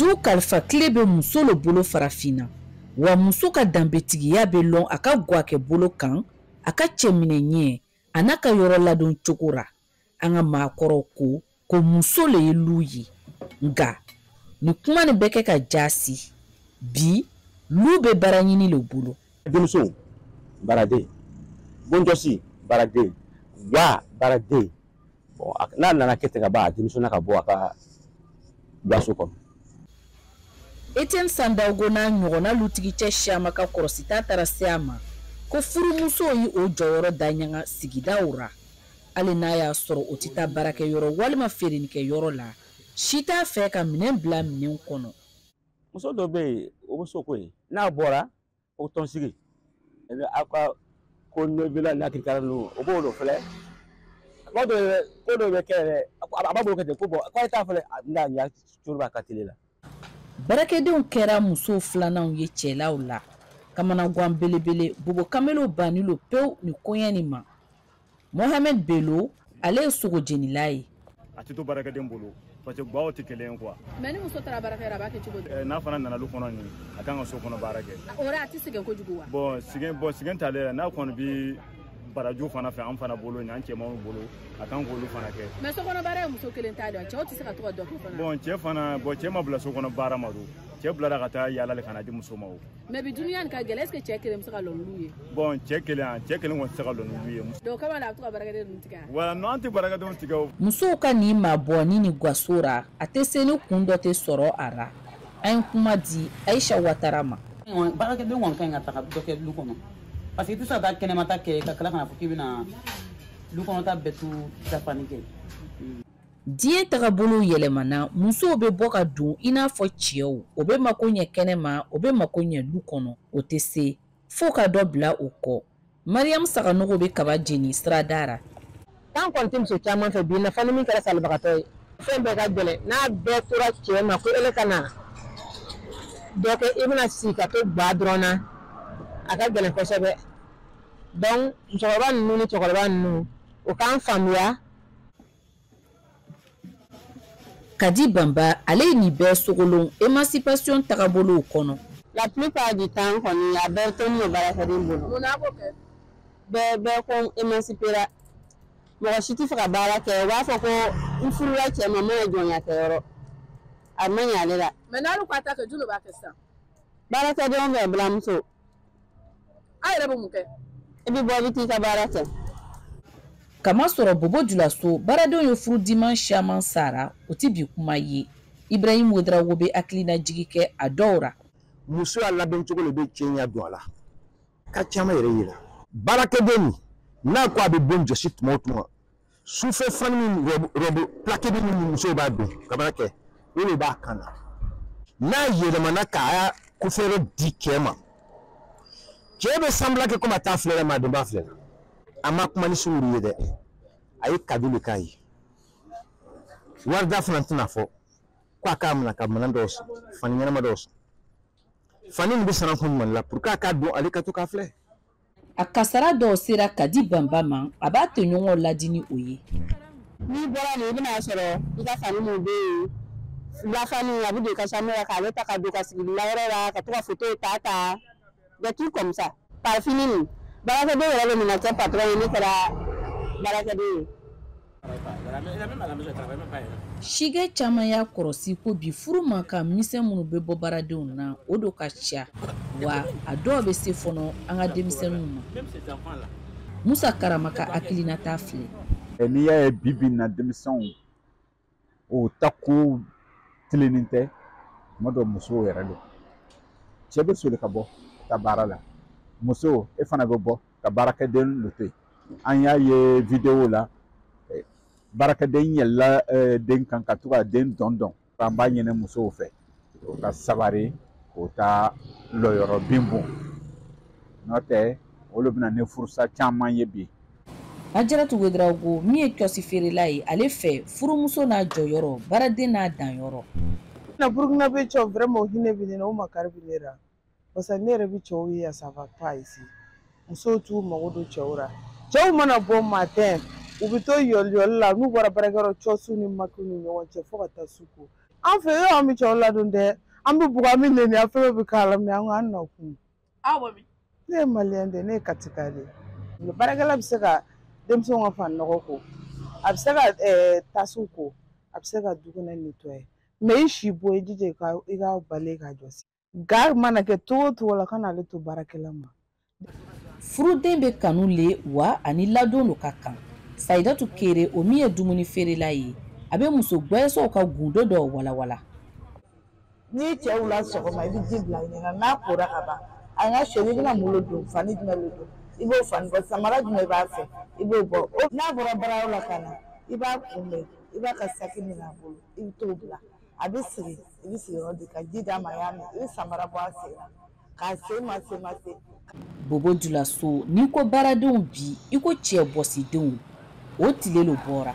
du kalifa tile bɛ muso lo bolo farafina wa muso ka danbetigiya bɛ lɔn a ka gwakɛ bolo kan a ka cɛminɛ ɲɛ a n'a ka yɔrɔ ladon cogo ra an ka maakɔrɔw ko muso le ye lu ye nga ni kuma ni bɛ kɛ ka jaasi bi lu bɛ baara ɲini le bolo denmuso baraden bonjosi baraden wa baraden bon n'a nana kɛ ka ba denmuso na ka bɔ a ka baso kɔnɔ Etienne Sandaogo n'a ɲɔgɔnna lutigi cɛ Siama ka kɔrɔsita taara se a ma ko furumuso yi o jɔyɔrɔ da ɲaga sigidaw ra hali n'a y'a sɔrɔ o tɛ taa baarakɛyɔrɔ walima feerelikɛyɔrɔ la si t'a fɛ ka minɛn bila minɛn kɔnɔ muso dɔ bɛ yen o bɛ so ko ye n'a bɔra o tɔnsigi aw ka ko nobila n'a kirikara ninnu o b'o filɛ ko dɔ bɛ kɛ yɛrɛ a b'a bolo kɛ ten ko bɔn k'ale t'a filɛ n'a ɲa cogo b'a ka tele la baarakɛdenw kɛra muso filananw ye cɛlaw la kamanagan belebele bobo kamelo banilo pew ni koɲɛ ni ma Mohamed Bello ale ye sogo jenila ye a tɛ to baarakɛden bolo parce que baw tɛ kelen quoi mais ni muso taara baarakɛyɔrɔ a b'a kɛ cogo di n'a fana nana lu kɔnɔ nin a kan ka so kɔnɔ baara kɛ o la a tɛ sɛgɛn kojugu wa bon sɛgɛn t'ale yɛrɛ n'a kɔni bi baraju fana fɛ an fana bolo an cɛmanw bolo a kan k'olu fana kɛ mais so kɔnɔ baara ye muso kelen t'a dɔn cɛw tɛ se ka to ka dɔ kɛ fana bon cɛ ma bila so kɔnɔ baara ma don cɛ bilara ka taa yaala le kana di muso ma o mais bi duniya nin ka gɛlɛn est ce que cɛ kelen bɛ se ka lɔnlu ye bon cɛ kelen kɔni tɛ se ka lɔnlu ye donc kama la a bɛ to ka baarakɛden ninnu tigɛ wala non an tɛ baarakɛdenw tigɛ o musow ka nin mabɔni ni gaso ra a tɛ se ni kun dɔ tɛ sɔrɔ a ra an ye kuma di Aisha Watara ma baarakɛden kɔni ka ɲi ka taga dɔ kɛ lu kɔnɔ parce que i tɛ se ka taa kɛnɛmata kɛ ka tila kana fɔ k'i bɛna lu kɔnɔta bɛɛ tu dafani kɛ diɲɛ tagabolo yɛlɛmana musow bɛ bɔ ka don i n'a fɔ cɛw o bɛ mako ɲɛ kɛnɛma o bɛ mako ɲɛ du kɔnɔ o tɛ se fo ka dɔ bila o kɔ Mariam Saganogo bɛ kaba jeni sirada ra an kɔni tɛ muso caman fɛ bi nafa ni min kɛra salibagatɔ ye fɛn bɛɛ ka gɛlɛn n'a bɛɛ tora cɛ ma ko ele ka na dɔ kɛ i bɛna sigi ka to gba dɔrɔn na a ka gɛlɛn kosɛbɛ donc musokɔrɔba ninnu ni cɛkɔrɔba ninnu o k'an faamuya Kadi Bamba ale ni bɛɛ sogolon émancipation tagabolo kɔnɔ la plupart du temps kɔni a bɛɛ to ni baarakɛden bolo mun na ko kɛ bɛɛ ko émancipera mɔgɔ si tɛ fɛ ka baara kɛ u b'a fɔ ko n furula cɛ ma mana jɔnya kɛyɔrɔ a ma ɲɛ ale la mais n'alu ka taa kɛ julu b'a kɛ sisan baarakɛdenw bɛ bilamuso a yɛrɛ bɛ mun kɛ i bɛ bɔ i bɛ t'i ka baara kɛ kama sɔrɔ bobo julaso baaradenw ye furu diman Siaman sara o tɛ bi kuma ye Ibrahim Ouedraogo bɛ hakilina jigi kɛ a dɔw ra muso y'a labɛn cogo de bɛ cɛ ɲɛ don a la ka caman yɛrɛ yira baarakɛden n'a ko a bɛ bon jɔsi tuma o tuma sufɛ fani min rɔbu plaqué min muso b'a don ka baara kɛ o de b'a kan na n'a yɛlɛmana k'a kofɛrɛ di cɛ ma cɛ bɛ semblant kɛ comme a t'a filɛ ma a don b'a filɛ a ma kuma ni sunkuru ye dɛ a ye kadu de k'a ye warida fana tɛna fɔ ko a k'a minɛ ka minɛn dɔw san fani ɲɛnama dɔw san fani min bɛ san kun Mali la pour que a k'a don ale ka to k'a filɛ a kasara dɔw sera Kadi Bamba ma a b'a tɔɲɔgɔnw ladi ni o ye n'i bɔra nin i bɛna sɔrɔ i ka fani min bɛ yen lafani a bɛ don i ka chambre la k'ale ta ka don ka sigi layɔrɔ la ka to ka photo ta des trucs comme ça par fini nin baarakɛden yɛrɛ bɛ minɛ cɛ patron ye ne kɛra baarakɛden ye Shige caman y'a kɔrɔsi ko bi furu man kan misɛn minnu bɛ bɔ baaradenw na o do ka ca wa a dɔw bɛ se fɔnɔ an ka denmisɛnninw ma Musa Karama ka hakilinata filɛ n'i y'a ye bi na denmisɛnw o ta ko tilenin tɛ tuma dɔ musow yɛrɛ don cɛ bɛ soli ka bɔ ka baara la muso e fana bɛ bɔ ka baarakɛden dɔ to yen an y'a ye video la baarakɛden yɛlɛla den kan ka to ka den dɔn an b'a ɲini musow fɛ o ka sabari o ta lɔyɔrɔ bin bon n'o tɛ olu bɛna ni furusa caman ye bi Ajaratu Ouedraogo min ye kiosk feerela ye ale fɛ furumuso n'a jɔyɔrɔ baaraden n'a danyɔrɔ na Burkina bɛ cɛw vraiment o hinɛ bɛ ne na o makari bɛ ne la parce que ne yɛrɛ bɛ cɛw ye ça va pas ici musow t'u mago don cɛw la cɛw mana bɔ matin u bɛ to yɔli la n'u bɔra baarakɛyɔrɔ cɔsu ni makiw ni ɲɔgɔn cɛ fo ka taa su ko an fɛ e an bɛ cɛw ladon dɛ an bɛ buga min neni a fɛn bɛ k'a la mɛ an na kun ne ye maliyɛn de ne ye katika de ye baarakɛla bɛ se ka denmisɛnw ka fan nɔgɔ ko a bɛ se ka tasiw ko a bɛ se ka du kɔnɔ nettoyer mɛ i si bɔ i jija i ka bale ka jɔsi ga mana kɛ cogo o cogo la ka n'ale to baarakɛla ma. Furuden bɛ kanu le wa ani ladon do ka kan. Sayidatu Kere o min ye dumuni feerela ye a bɛ muso gbɛɛsɛw ka gundo dɔ walawala. Ni cɛ wula sɔgɔma i bɛ ji bila i ɲɛna n'a kora ka ban a ka sɛli i bɛna mulo don fani jumɛn de don i b'o fani bɔ samara jumɛn i b'a fɛ i b'o bɔ n'a bɔra baarayɔrɔ la ka na i b'a kunbɛn i b'a ka saki min a bolo i bɛ t'o bila a bɛ sigi i bɛ sigi yɔrɔ de ka ji d'a ma y'a mɛn i bɛ samara bɔ a sen na k'a se ma se. Bobo Dulaso n'i ko baaradenw bi i ko cɛ bɔsidenw o tile lo bɔra.